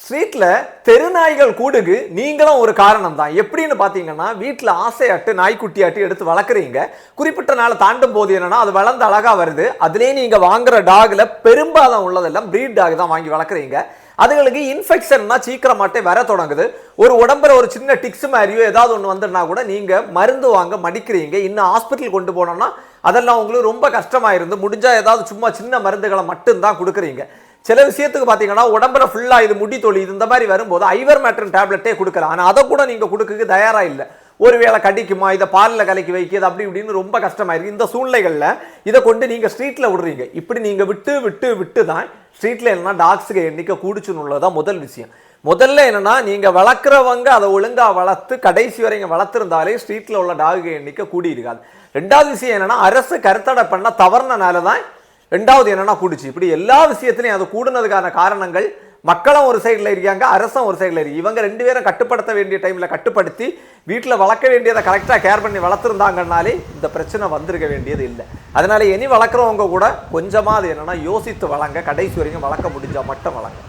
ஸ்ட்ரீட்ல தெருநாய்கள் கூடுகு நீங்களும் ஒரு காரணம் தான். எப்படின்னு பாத்தீங்கன்னா, வீட்டுல ஆசையாட்டு நாய்க்குட்டியாட்டு எடுத்து வளர்க்குறீங்க. குறிப்பிட்ட நாள் தாண்டும் போது என்னன்னா அது வளர்ந்து அழகா வருது. அதுலயே நீங்க வாங்குற டாக்ல பெரும்பாலும் உள்ளதெல்லாம் பிரீட் டாக் தான் வாங்கி வளர்க்குறீங்க. அதுங்களுக்கு இன்ஃபெக்ஷன்னா சீக்கிரமாட்டே வர தொடங்குது. ஒரு உடம்புல ஒரு சின்ன டிக்ஸ் மாதிரியோ ஏதாவது ஒன்று வந்துன்னா கூட நீங்க மருந்து வாங்க மடிக்கிறீங்க. இன்னும் ஹாஸ்பிட்டல் கொண்டு போனோம்னா அதெல்லாம் உங்களுக்கு ரொம்ப கஷ்டமாயிருந்து. முடிஞ்சா ஏதாவது சும்மா சின்ன மருந்துகளை மட்டும்தான் கொடுக்குறீங்க. சில விஷயத்துக்கு பார்த்தீங்கன்னா உடம்புல ஃபுல்லா இது முடி தொழி இந்த மாதிரி வரும்போது ஐவர் மேட்ரன் டேப்லெட்டே கொடுக்கலாம். ஆனால் அதை கூட நீங்க கொடுக்க தயாரா இல்லை. ஒருவேளை கடிக்குமா, இதை பாலில் கலக்கி வைக்கிறது அப்படி இப்படின்னு ரொம்ப கஷ்டமாயிருக்கு. இந்த சூழ்நிலைகளில் இதை கொண்டு நீங்க ஸ்ட்ரீட்ல விடுறீங்க. இப்படி நீங்க விட்டு தான் ஸ்ட்ரீட்ல என்னன்னா டாக்ஸுக்கு எண்ணிக்கை கூடுச்சுன்னு உள்ளதான் முதல் விஷயம். முதல்ல என்னன்னா நீங்க வளர்க்குறவங்க அதை ஒழுங்கா வளர்த்து கடைசி வரைக்கும் வளர்த்துருந்தாலே ஸ்ட்ரீட்ல உள்ள டாக் எண்ணிக்கை கூடி இருக்காது. ரெண்டாவது விஷயம் என்னன்னா அரசு கருத்தடை பண்ண தவறுனால தான் ரெண்டாவது என்னன்னா கூடுச்சு. இப்படி எல்லா விஷயத்திலையும் அது கூடுனதுக்கான காரணங்கள் மக்களும் ஒரு சைடில் இருக்காங்க, அரசும் ஒரு சைடில் இருக்கு. இவங்க ரெண்டு பேரும் கட்டுப்படுத்த வேண்டிய டைமில் கட்டுப்படுத்தி வீட்டில் வளர்க்க வேண்டியதை கரெக்டாக கேர் பண்ணி வளர்த்துருந்தாங்கன்னாலே இந்த பிரச்சனை வந்திருக்க வேண்டியது இல்லை. அதனால இனி வளர்க்குறவங்க கூட கொஞ்சமாக அது என்னன்னா யோசித்து வளங்க, கடைசி வரைக்கும் வளர்க்க முடிஞ்சால் மட்டும் வளங்க.